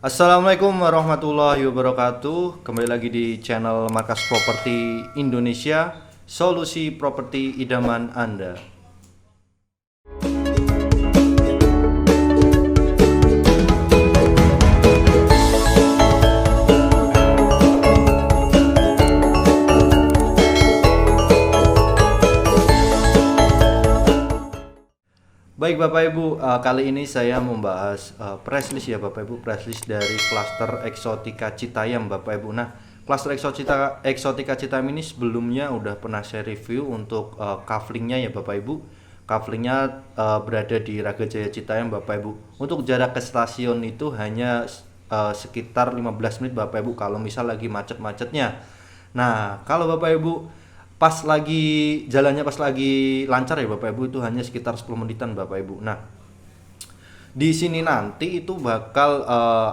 Assalamualaikum warahmatullahi wabarakatuh. Kembali lagi di channel Markas Properti Indonesia, solusi properti idaman Anda. Baik Bapak Ibu, kali ini saya membahas press list ya Bapak Ibu, press list dari klaster Exotica Citayam Bapak Ibu. Nah, klaster Exotica Citayam ini sebelumnya udah pernah saya review untuk kaflingnya ya Bapak Ibu. Kaflingnya berada di Raga Jaya Citayam Bapak Ibu. Untuk jarak ke stasiun itu hanya sekitar 15 menit Bapak Ibu kalau misal lagi macet-macetnya. Nah, kalau Bapak Ibu pas lagi jalannya pas lagi lancar ya Bapak Ibu, itu hanya sekitar 10 menitan Bapak Ibu. Nah, di sini nanti itu bakal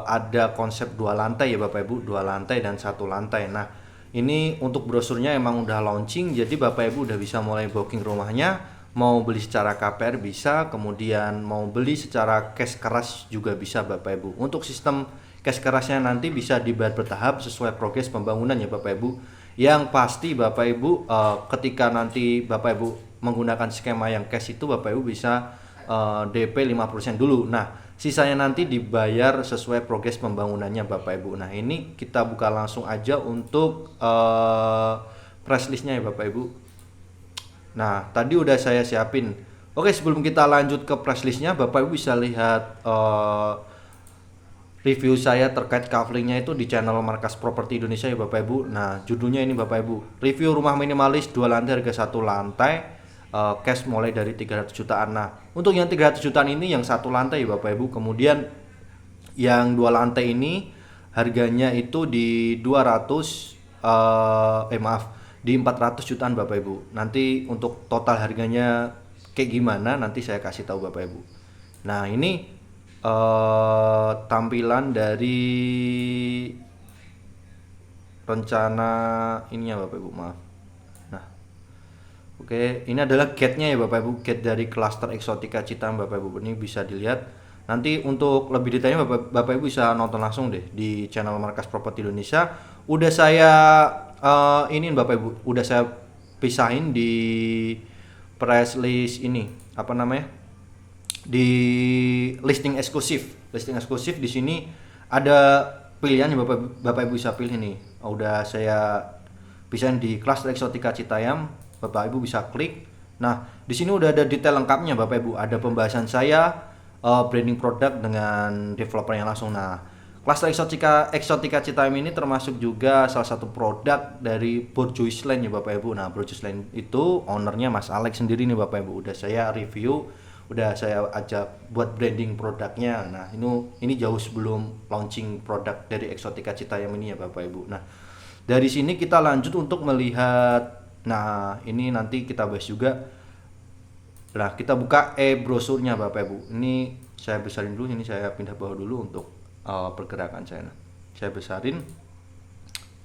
ada konsep dua lantai ya Bapak Ibu, dua lantai dan satu lantai. Nah, ini untuk brosurnya emang udah launching, jadi Bapak Ibu udah bisa mulai booking rumahnya. Mau beli secara KPR bisa, kemudian mau beli secara cash keras juga bisa Bapak Ibu. Untuk sistem cash kerasnya nanti bisa dibayar bertahap sesuai progres pembangunan ya Bapak Ibu. Yang pasti Bapak Ibu, ketika nanti Bapak Ibu menggunakan skema yang cash itu, Bapak Ibu bisa DP 5% dulu. Nah, sisanya nanti dibayar sesuai progres pembangunannya Bapak Ibu. Nah, ini kita buka langsung aja untuk press listnya ya Bapak Ibu. Nah, tadi udah saya siapin. Oke, sebelum kita lanjut ke press listnya, Bapak Ibu bisa lihat review saya terkait kaflingnya itu di channel Markas Properti Indonesia ya Bapak Ibu. Nah, judulnya ini Bapak Ibu, review rumah minimalis 2 lantai harga 1 lantai, cash mulai dari 300 jutaan. Nah, untuk yang 300 jutaan ini yang 1 lantai ya Bapak Ibu. Kemudian yang 2 lantai ini harganya itu di 200 maaf, di 400 jutaan Bapak Ibu. Nanti untuk total harganya kayak gimana nanti saya kasih tahu Bapak Ibu. Nah, ini tampilan dari rencana ininya Bapak Ibu, maaf. Nah, oke, ini adalah gate-nya ya Bapak Ibu, gate dari klaster Exotica Citayam Bapak Ibu. Ini bisa dilihat. Nanti untuk lebih detailnya Bapak Ibu bisa nonton langsung deh di channel Markas Properti Indonesia. Udah saya ini Bapak Ibu, udah saya pisahin di press list ini, apa namanya? Di listing eksklusif di sini ada pilihan yang Bapak Ibu bisa pilih nih. Udah saya pisahin di klaster Exotica Citayam, Bapak Ibu bisa klik. Nah, di sini udah ada detail lengkapnya Bapak Ibu, ada pembahasan saya, branding produk dengan developernya langsung. Nah, klaster Exotica Citayam ini termasuk juga salah satu produk dari Borjuis Land ya Bapak Ibu. Nah, Borjuis Land itu ownernya Mas Alex sendiri nih Bapak Ibu. Udah saya review, udah saya ajak buat branding produknya. Nah, ini jauh sebelum launching produk dari Exotica Citayam ini ya Bapak Ibu. Nah, dari sini kita lanjut untuk melihat. Nah, ini nanti kita bahas juga. Nah, kita buka e-brosurnya Bapak Ibu. Ini saya besarin dulu, ini saya pindah bawah dulu untuk pergerakan saya. Nah, saya besarin.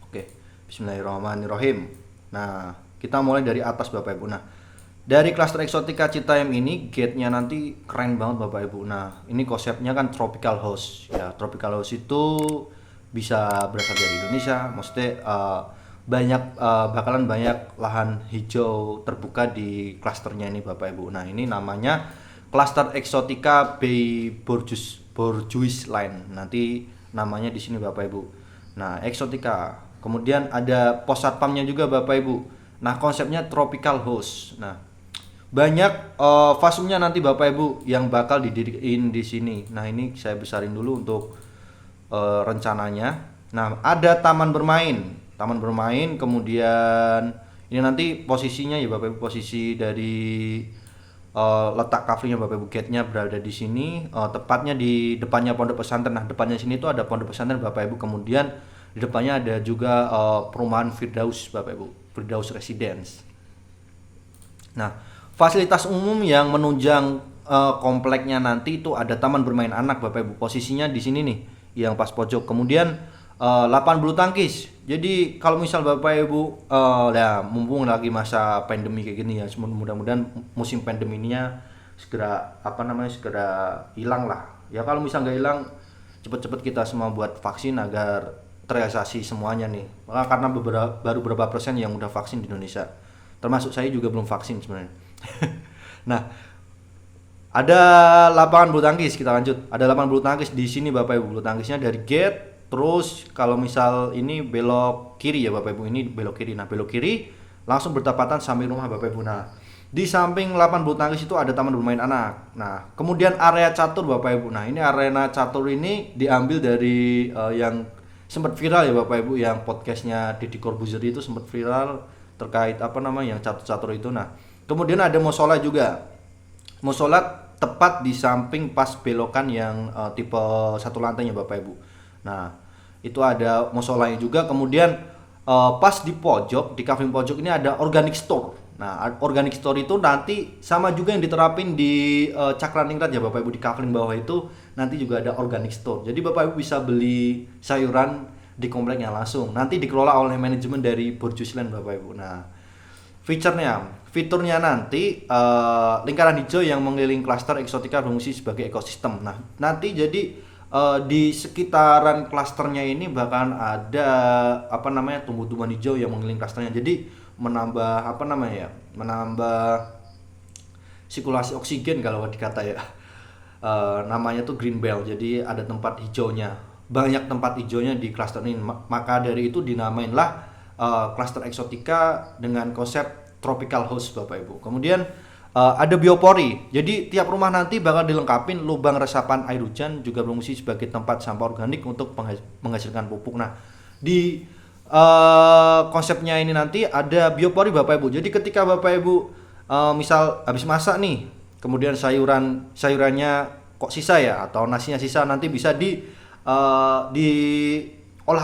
Oke, bismillahirrahmanirrahim. Nah, kita mulai dari atas Bapak Ibu. Nah, dari klaster Exotica Citayam ini gate-nya nanti keren banget Bapak Ibu. Nah, ini konsepnya kan tropical house. Ya, tropical house itu bisa berasal dari Indonesia. Maksudnya bakalan banyak lahan hijau terbuka di klasternya ini Bapak Ibu. Nah, ini namanya klaster Exotica Bay Borjuis Line. Nanti namanya di sini Bapak Ibu. Nah, Exotica. Kemudian ada pos satpamnya juga Bapak Ibu. Nah, konsepnya tropical house. Nah, banyak fasumnya nanti Bapak Ibu yang bakal didirikin di sini. Nah, ini saya besarin dulu untuk rencananya. Nah, ada taman bermain, kemudian ini nanti posisinya ya Bapak Ibu, posisi dari letak kafenya Bapak Ibu, gate-nya berada di sini, tepatnya di depannya pondok pesantren. Nah, depannya sini itu ada pondok pesantren Bapak Ibu, kemudian di depannya ada juga perumahan Firdaus Bapak Ibu, Firdaus Residence. Nah, fasilitas umum yang menunjang kompleknya nanti itu ada taman bermain anak Bapak Ibu, posisinya di sini nih, yang pas pojok. Kemudian lapangan bulu tangkis. Jadi kalau misal Bapak Ibu ya mumpung lagi masa pandemi kayak gini ya, mudah-mudahan musim pandeminya segera segera hilang lah. Ya kalau misal nggak hilang cepet-cepet kita semua buat vaksin agar terrealisasi semuanya nih. Karena baru beberapa persen yang udah vaksin di Indonesia. Termasuk saya juga belum vaksin sebenarnya. Nah, ada lapangan bulu tangkis, kita lanjut. Ada lapangan bulu tangkis di sini Bapak Ibu. Bulu tangkisnya dari gate, terus kalau misal ini belok kiri ya Bapak Ibu, ini belok kiri. Nah, belok kiri langsung bertepatan samping rumah Bapak Ibu. Nah, di samping lapangan bulu tangkis itu ada taman bermain anak. Nah, kemudian area catur Bapak Ibu. Nah, ini arena catur ini diambil dari yang sempat viral ya Bapak Ibu, yang podcastnya Deddy Corbuzier itu sempat viral terkait apa namanya yang catur-catur itu. Nah, kemudian ada musola juga. Musola tepat di samping pas belokan yang tipe satu lantainya Bapak Ibu. Nah, itu ada musolanya juga. Kemudian pas di pojok, di kafling pojok ini ada organic store. Nah, organic store itu nanti sama juga yang diterapin di Cakraningrat ya Bapak Ibu, di kafling bawah itu nanti juga ada organic store. Jadi Bapak Ibu bisa beli sayuran di kompleknya langsung. Nanti dikelola oleh manajemen dari Borjusland Bapak Ibu. Nah, fiturnya nanti lingkaran hijau yang mengelilingi klaster eksotika berfungsi sebagai ekosistem. Nah, nanti jadi di sekitaran klasternya ini bahkan ada apa namanya tumbuh-tumbuhan hijau yang mengelilingi klasternya. Jadi menambah apa namanya ya? Menambah sirkulasi oksigen kalau dikata ya. Namanya tuh green belt. Jadi ada tempat hijaunya. Banyak tempat hijaunya di klaster ini. Maka dari itu dinamainlah klaster eksotika dengan konsep tropical house Bapak Ibu. Kemudian ada biopori. Jadi tiap rumah nanti bakal dilengkapin lubang resapan air hujan, juga berfungsi sebagai tempat sampah organik untuk menghasilkan pupuk. Nah, di konsepnya ini nanti ada biopori Bapak Ibu. Jadi ketika Bapak Ibu misal habis masak nih, kemudian sayurannya kok sisa ya, atau nasinya sisa, nanti bisa diolah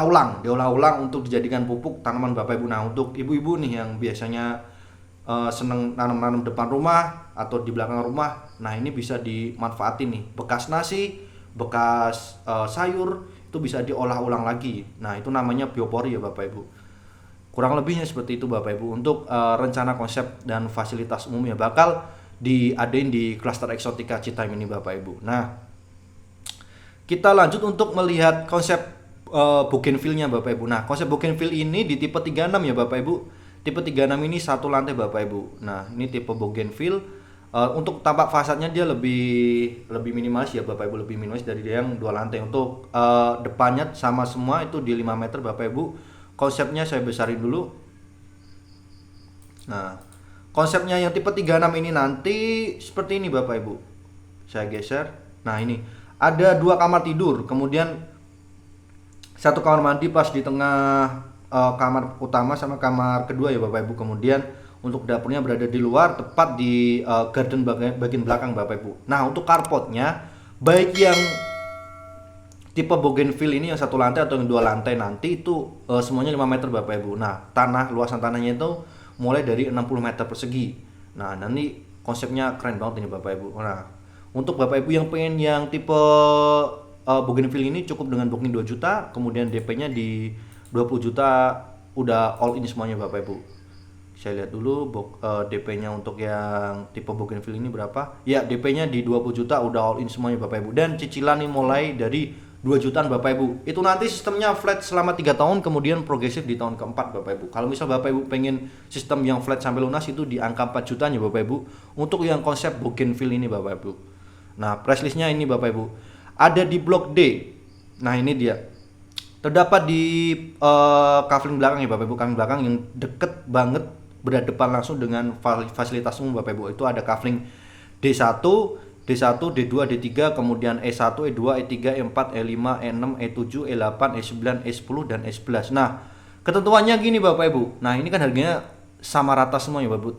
ulang untuk dijadikan pupuk tanaman Bapak Ibu. Nah, untuk ibu-ibu nih yang biasanya seneng nanam-nanam depan rumah atau di belakang rumah, nah ini bisa dimanfaatin nih, bekas nasi, bekas sayur itu bisa diolah ulang lagi. Nah, itu namanya biopori ya Bapak Ibu. Kurang lebihnya seperti itu Bapak Ibu. Untuk rencana konsep dan fasilitas umumnya bakal diadain di klaster eksotika Citaim ini Bapak Ibu. Nah, kita lanjut untuk melihat konsep bougainville-nya Bapak Ibu. Nah, konsep bougainville ini di tipe 36 ya Bapak Ibu. Tipe 36 ini satu lantai Bapak Ibu. Nah, ini tipe bougainville. Untuk tampak fasadnya dia lebih minimalis ya Bapak Ibu, lebih minimalis dari yang dua lantai. Untuk depannya sama semua itu di 5 meter Bapak Ibu. Konsepnya saya besarin dulu. Nah, konsepnya yang tipe 36 ini nanti seperti ini Bapak Ibu. Saya geser. Nah, ini ada 2 kamar tidur, kemudian 1 kamar mandi pas di tengah kamar utama sama kamar kedua ya Bapak Ibu. Kemudian untuk dapurnya berada di luar, tepat di garden bagian belakang Bapak Ibu. Nah, untuk carportnya baik yang tipe bougainville ini yang 1 lantai atau yang 2 lantai nanti itu semuanya 5 meter Bapak Ibu. Nah, luasan tanahnya itu mulai dari 60 meter persegi. Nah, nanti konsepnya keren banget ini Bapak Ibu. Nah, untuk Bapak Ibu yang pengen yang tipe bougainville ini cukup dengan booking 2 juta, kemudian DP-nya di 20 juta udah all in semuanya Bapak Ibu. Saya lihat dulu DP-nya untuk yang tipe bougainville ini berapa. Ya, DP-nya di 20 juta udah all in semuanya Bapak Ibu. Dan cicilan nih mulai dari 2 jutaan Bapak Ibu. Itu nanti sistemnya flat selama 3 tahun, kemudian progresif di tahun keempat Bapak Ibu. Kalau misal Bapak Ibu pengen sistem yang flat sampai lunas itu di angka 4 jutanya Bapak Ibu. Untuk yang konsep bougainville ini Bapak Ibu. Nah, price list-nya ini Bapak Ibu. Ada di blok D. Nah, ini dia. Terdapat di kafling belakang ya Bapak Ibu, kafling belakang yang deket banget berhadapan langsung dengan fasilitas umum Bapak Ibu. Itu ada kafling D1, D1, D2, D3, kemudian E1, E2, E3, E4, E5, E6, E7, E8, E9, E10 dan E11. Nah, ketentuannya gini Bapak Ibu. Nah, ini kan harganya sama rata semua ya Bapak Ibu,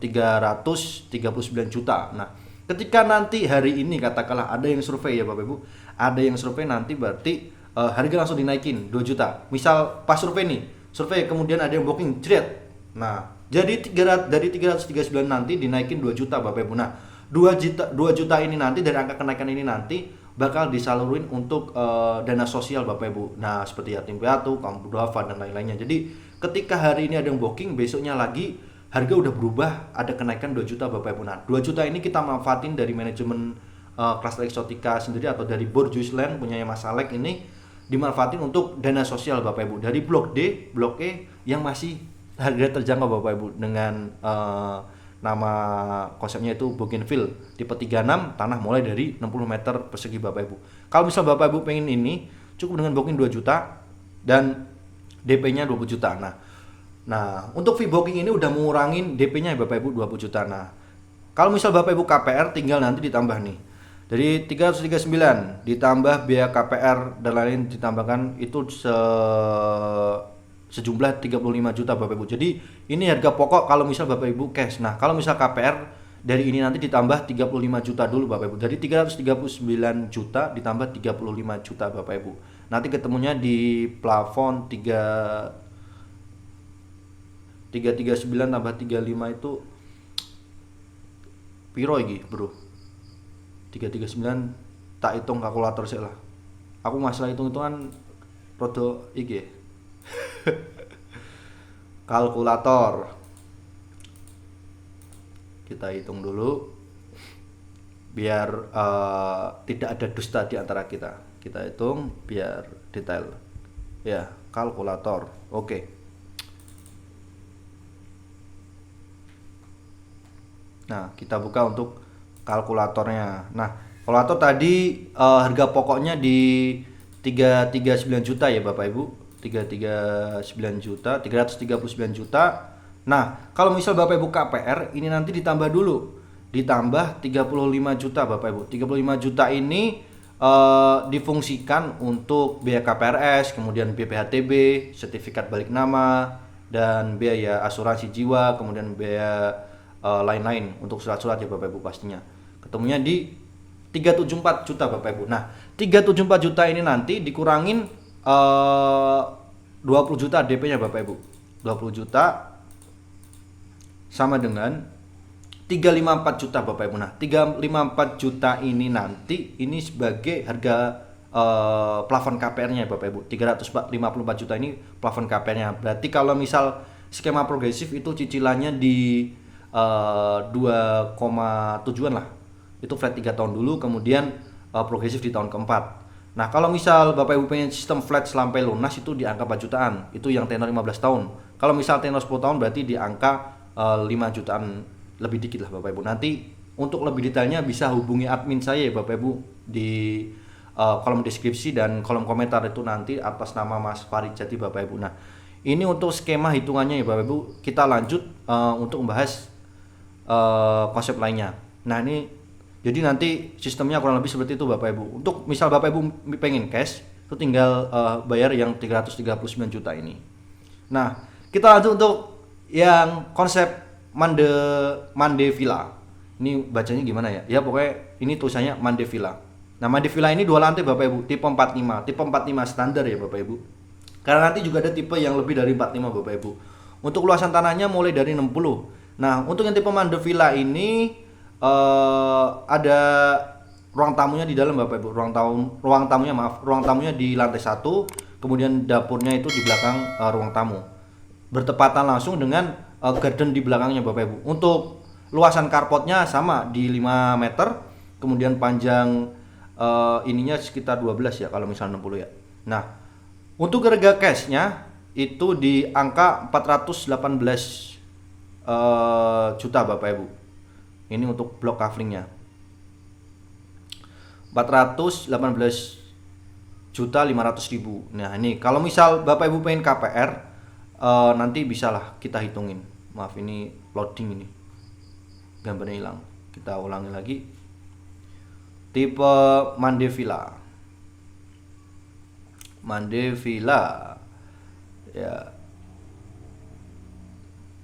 339 juta. Nah, ketika nanti hari ini katakanlah ada yang survei ya Bapak Ibu, ada yang survei nanti berarti harga langsung dinaikin 2 juta. Misal pas survei kemudian ada yang booking jret. Nah, jadi dari 339 nanti dinaikin 2 juta Bapak Ibu. Nah, 2 juta ini nanti dari angka kenaikan ini nanti bakal disalurin untuk dana sosial Bapak Ibu. Nah, seperti yatim piatu, kaum duafa dan lain-lainnya. Jadi, ketika hari ini ada yang booking, besoknya lagi harga udah berubah, ada kenaikan 2 juta Bapak Ibu. Nah, 2 juta ini kita manfaatin dari manajemen klaster eksotika sendiri atau dari Borjusland punya Mas Alek ini. dimanfaatin untuk dana sosial Bapak Ibu dari blok D, blok E yang masih harga terjangkau Bapak Ibu dengan nama konsepnya itu Bougainville tipe 36, tanah mulai dari 60 meter persegi Bapak Ibu. Kalau misal Bapak Ibu pengen ini cukup dengan booking 2 juta dan DP-nya 20 juta. Nah, untuk fee booking ini udah mengurangin DP-nya ya Bapak Ibu 20 juta. Nah, kalau misal Bapak Ibu KPR tinggal nanti ditambah nih. Dari 339 ditambah biaya KPR dan lain ditambahkan itu sejumlah 35 juta Bapak Ibu. Jadi ini harga pokok kalau misal Bapak Ibu cash. Nah, kalau misal KPR dari ini nanti ditambah 35 juta dulu Bapak Ibu. Dari 339 juta ditambah 35 juta Bapak Ibu. Nanti ketemunya di plafon 339 tambah 35 itu piro iki, Bro? 339 tak hitung kalkulator sih lah. Aku masalah hitung-hitungan rodo iki. Kalkulator. Kita hitung dulu biar tidak ada dusta di antara kita. Kita hitung biar detail. Ya, kalkulator. Oke. Nah, kita buka untuk kalkulatornya. Nah, kalkulator tadi harga pokoknya di 339 juta ya Bapak Ibu. 339 juta, 339 juta. Nah, kalau misal Bapak Ibu KPR ini nanti ditambah dulu. Ditambah 35 juta Bapak Ibu. 35 juta ini difungsikan untuk biaya KPRS, kemudian BPHTB, sertifikat balik nama, dan biaya asuransi jiwa, kemudian biaya lain-lain untuk surat-surat ya Bapak Ibu pastinya. Ketemunya di 374 juta Bapak Ibu. Nah, 374 juta ini nanti dikurangin 20 juta DP-nya Bapak Ibu. 20 juta sama dengan 354 juta Bapak Ibu. Nah, 354 juta ini nanti ini sebagai harga plafon KPR-nya Bapak Ibu. 354 juta ini plafon KPR-nya. Berarti kalau misal skema progresif itu cicilannya di 2,7an lah. Itu flat 3 tahun dulu, kemudian progresif di tahun keempat. Nah, kalau misal Bapak Ibu pengen sistem flat sampai lunas itu di angka 4 jutaan. Itu yang tenor 15 tahun. Kalau misal tenor 10 tahun berarti di angka 5 jutaan lebih dikit lah Bapak Ibu. Nanti untuk lebih detailnya bisa hubungi admin saya ya Bapak Ibu di kolom deskripsi dan kolom komentar itu nanti atas nama Mas Farid Jati Bapak Ibu. Nah, ini untuk skema hitungannya ya Bapak Ibu. Kita lanjut untuk membahas konsep lainnya. Nah, ini jadi nanti sistemnya kurang lebih seperti itu Bapak Ibu. Untuk misal Bapak Ibu pengen cash, itu tinggal bayar yang 339 juta ini. Nah, kita lanjut untuk yang konsep Mande Villa. Ini bacanya gimana ya? Ya pokoknya ini tulisannya Mande Villa. Nah, Mande Villa ini 2 lantai Bapak Ibu, tipe 45. Tipe 45 standar ya Bapak Ibu. Karena nanti juga ada tipe yang lebih dari 45 Bapak Ibu. Untuk luasan tanahnya mulai dari 60. Nah, untuk yang tipe Mande Villa ini ada ruang tamunya di dalam Bapak Ibu. Ruang tamunya di lantai 1, kemudian dapurnya itu di belakang ruang tamu. Bertepatan langsung dengan garden di belakangnya Bapak Ibu. Untuk luasan carportnya sama di 5 meter, kemudian panjang ininya sekitar 12 ya kalau misalnya 60 ya. Nah, untuk harga cashnya itu di angka 418 juta Bapak Ibu. Ini untuk blok coveringnya 418 juta 500.000. Nah, ini kalau misal Bapak Ibu pengen KPR nanti bisalah kita hitungin. Maaf, ini loading, ini gambarnya hilang. Kita ulangi lagi. Tipe Mande Villa ya.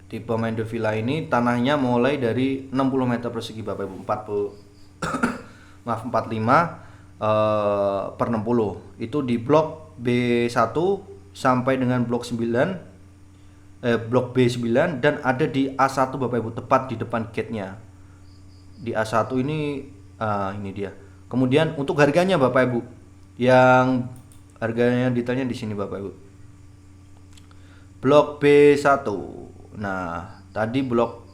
Tipe Mande Villa ini tanahnya mulai dari 60 meter persegi Bapak Ibu. 45 per 60. Itu di blok B1 sampai dengan blok 9, blok B9, dan ada di A1 Bapak Ibu, tepat di depan gate-nya. Di A1 ini dia. Kemudian untuk harganya Bapak Ibu, yang harganya detailnya di sini Bapak Ibu. Blok B1. Nah, tadi blok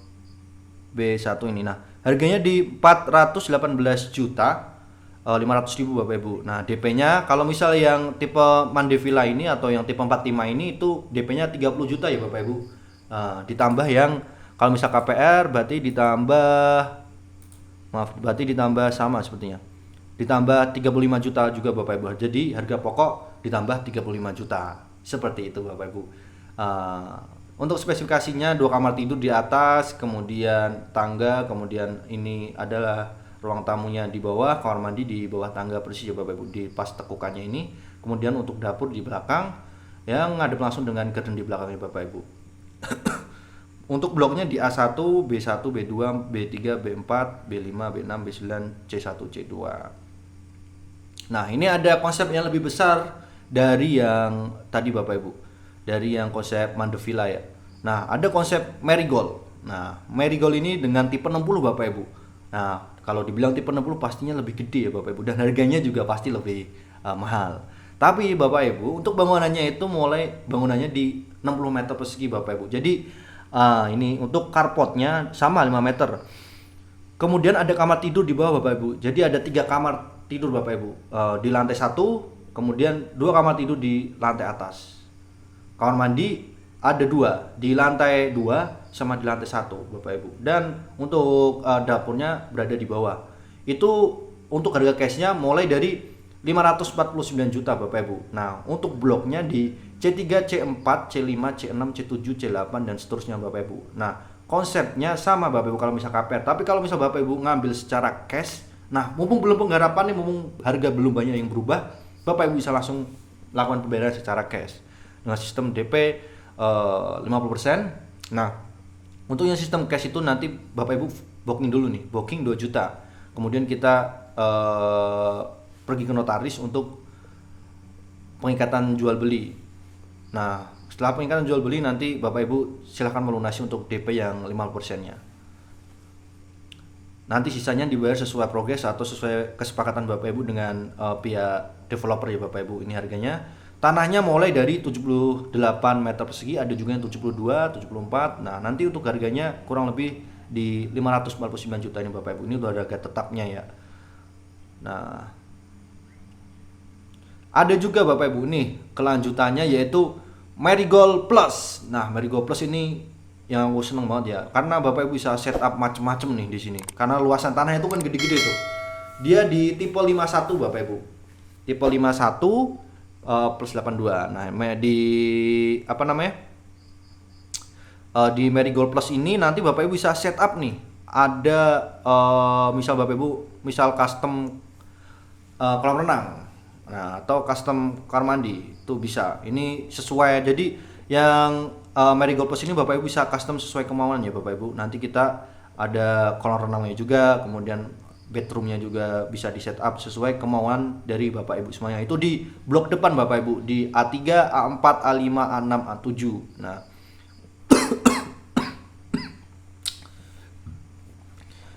B1 ini. Nah, harganya di 418 juta 500.000 Bapak Ibu. Nah, DP-nya kalau misal yang tipe Mandevilla ini atau yang tipe 45 ini itu DP-nya 30 juta ya Bapak Ibu. Ditambah yang kalau misal KPR berarti ditambah sama sepertinya. Ditambah 35 juta juga Bapak Ibu. Jadi harga pokok ditambah 35 juta. Seperti itu Bapak Ibu. Untuk spesifikasinya 2 kamar tidur di atas, kemudian tangga, kemudian ini adalah ruang tamunya di bawah, kamar mandi di bawah tangga persis ya Bapak Ibu, di pas tekukannya ini. Kemudian untuk dapur di belakang yang ngadep langsung dengan garden di belakangnya Bapak Ibu. Untuk bloknya di A1, B1, B2, B3, B4, B5, B6, B9, C1, C2. Nah, ini ada konsep yang lebih besar dari yang tadi Bapak Ibu. Dari yang konsep Mandevilla ya. Nah, ada konsep Marigold. Nah, Marigold ini dengan tipe 60 Bapak Ibu. Nah, kalau dibilang tipe 60 pastinya lebih gede ya Bapak Ibu, dan harganya juga pasti lebih mahal. Tapi Bapak Ibu, untuk bangunannya itu mulai bangunannya di 60 meter persegi Bapak Ibu. Jadi ini untuk carportnya sama 5 meter. Kemudian ada kamar tidur di bawah Bapak Ibu. Jadi ada 3 kamar tidur Bapak Ibu. Di lantai 1, kemudian 2 kamar tidur di lantai atas. Kamar mandi ada 2 di lantai 2 sama di lantai 1 Bapak Ibu. Dan untuk dapurnya berada di bawah. Itu untuk harga cashnya mulai dari 549 juta Bapak Ibu. Nah, untuk bloknya di C3, C4, C5, C6, C7, C8 dan seterusnya Bapak Ibu. Nah, konsepnya sama Bapak Ibu kalau misal KPR. Tapi kalau misal Bapak Ibu ngambil secara cash, nah mumpung belum penggarapan nih, mumpung harga belum banyak yang berubah, Bapak Ibu bisa langsung lakukan pembayaran secara cash dengan sistem DP 50%. Nah, untuk yang sistem cash itu nanti Bapak Ibu booking dulu nih, booking 2 juta. Kemudian kita pergi ke notaris untuk pengikatan jual beli. Nah, setelah pengikatan jual beli nanti Bapak Ibu silahkan melunasi untuk DP yang 50%-nya. Nanti sisanya dibayar sesuai progres atau sesuai kesepakatan Bapak Ibu dengan pihak developer ya Bapak Ibu. Ini harganya. Tanahnya mulai dari 78 meter persegi, ada juga yang 72, 74. Nah, nanti untuk harganya kurang lebih di 549 juta ini Bapak Ibu. Ini udah harga tetapnya ya. Nah, ada juga Bapak Ibu nih kelanjutannya yaitu Marigold Plus. Nah, Marigold Plus ini yang aku seneng banget ya, karena Bapak Ibu bisa setup macem-macem nih di sini. Karena luasan tanahnya itu kan gede-gede tuh. Dia di tipe 51 Bapak Ibu. Tipe 51 plus 82. Nah, di apa namanya? Di Marigold Plus ini nanti Bapak Ibu bisa setup nih. Ada misal Bapak Ibu misal custom kolam renang. Nah, atau custom kamar mandi itu bisa. Ini sesuai. Jadi yang Marigold Plus ini Bapak Ibu bisa custom sesuai kemauan ya Bapak Ibu. Nanti kita ada kolam renangnya juga, kemudian bedroomnya juga bisa di setup sesuai kemauan dari Bapak Ibu semuanya. Itu di blok depan Bapak Ibu, di A3, A4, A5, A6, A7. Nah,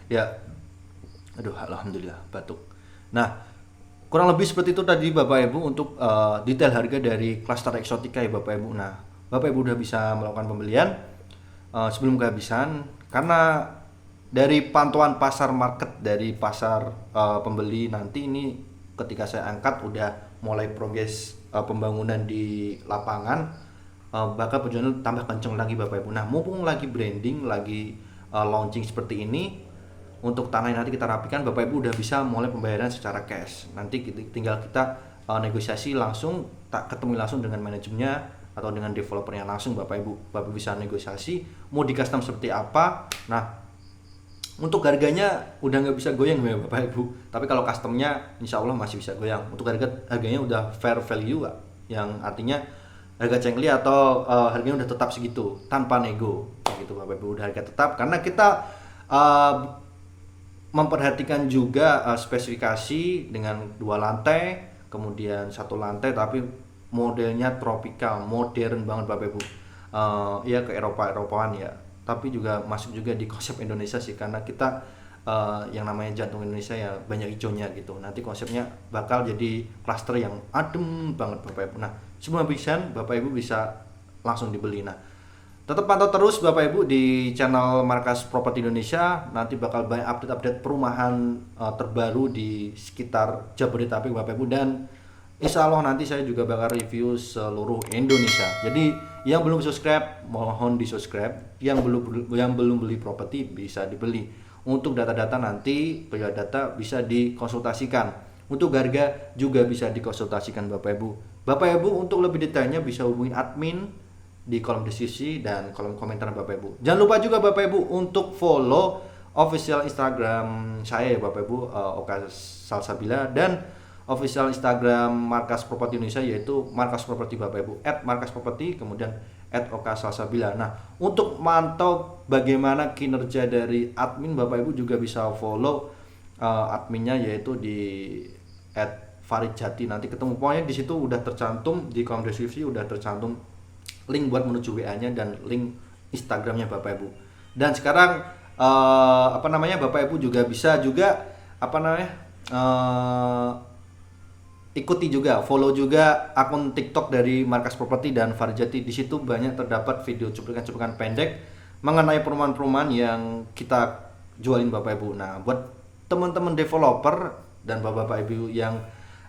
ya, aduh, alhamdulillah batuk. Nah, kurang lebih seperti itu tadi Bapak Ibu untuk detail harga dari Cluster Exotica ya Bapak Ibu. Nah, Bapak Ibu udah bisa melakukan pembelian sebelum kehabisan, karena dari pantauan pasar market, dari pasar pembeli nanti ini ketika saya angkat udah mulai progres pembangunan di lapangan, bakal perjalanan tambah kenceng lagi Bapak Ibu. Nah, mumpung lagi branding, lagi launching seperti ini, untuk tanah yang nanti kita rapikan, Bapak Ibu udah bisa mulai pembayaran secara cash. Nanti tinggal kita negosiasi langsung, ketemu langsung dengan manajemennya atau dengan developernya langsung Bapak Ibu. Bapak bisa negosiasi mau di custom seperti apa. Nah, untuk harganya udah nggak bisa goyang ya Bapak Ibu. Tapi kalau customnya insya Allah masih bisa goyang. Untuk harganya udah fair value, yang artinya harga cengkli atau harganya udah tetap segitu tanpa nego gitu Bapak Ibu. Udah harga tetap karena kita memperhatikan juga spesifikasi dengan 2 lantai, kemudian 1 lantai tapi modelnya tropikal, modern banget Bapak Ibu. Ya ke Eropa-Eropaan ya. Tapi juga masuk juga di konsep Indonesia sih, karena kita yang namanya jantung Indonesia ya banyak hijaunya gitu. Nanti konsepnya bakal jadi klaster yang adem banget Bapak Ibu. Nah, sebelum habisan Bapak Ibu bisa langsung dibeli. Nah, Tetap pantau terus Bapak Ibu di channel Markas Properti Indonesia. Nanti bakal banyak update-update perumahan terbaru di sekitar Jabodetabek Bapak Ibu, dan insya Allah nanti saya juga bakal review seluruh Indonesia. Jadi yang belum subscribe mohon di subscribe. Yang belum beli properti bisa dibeli. Untuk data-data nanti data bisa dikonsultasikan. Untuk harga juga bisa dikonsultasikan Bapak Ibu. Bapak Ibu untuk lebih detailnya bisa hubungi admin di kolom deskripsi dan kolom komentar Bapak Ibu. Jangan lupa juga Bapak Ibu untuk follow official Instagram saya ya Bapak Ibu, Oka Salsabila, dan official Instagram Markas Properti Indonesia yaitu Markas Properti Bapak Ibu, @markasproperti kemudian @Oka Salsabila. Nah, untuk mantau bagaimana kinerja dari admin Bapak Ibu juga bisa follow adminnya yaitu di @faridjati. Nanti ketemu pokoknya di situ udah tercantum di kolom deskripsi, udah tercantum link buat menuju WA-nya dan link Instagramnya Bapak Ibu. Dan sekarang Bapak Ibu juga bisa juga ikuti juga, follow juga akun TikTok dari Markas Properti dan Faridjati. Di situ banyak terdapat video cuplikan-cuplikan pendek mengenai perumahan-perumahan yang kita jualin Bapak Ibu. Nah, buat teman-teman developer dan Bapak Ibu yang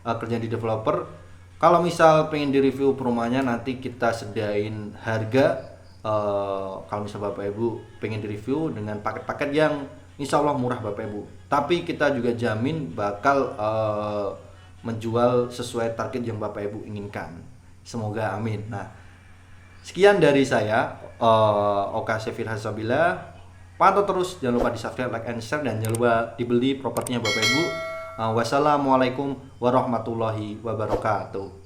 kerja di developer, kalau misal pengen di-review perumahannya, nanti kita sediain harga. Kalau misal Bapak Ibu pengen di-review dengan paket-paket yang insya Allah murah Bapak Ibu. Tapi kita juga jamin bakal menjual sesuai target yang Bapak Ibu inginkan. Semoga amin. Nah, sekian dari saya, Oka Sefir Hasabila. Pantau terus, jangan lupa di-subscribe, like, and share, dan jangan lupa dibeli propertinya Bapak Ibu. Wassalamualaikum warahmatullahi wabarakatuh.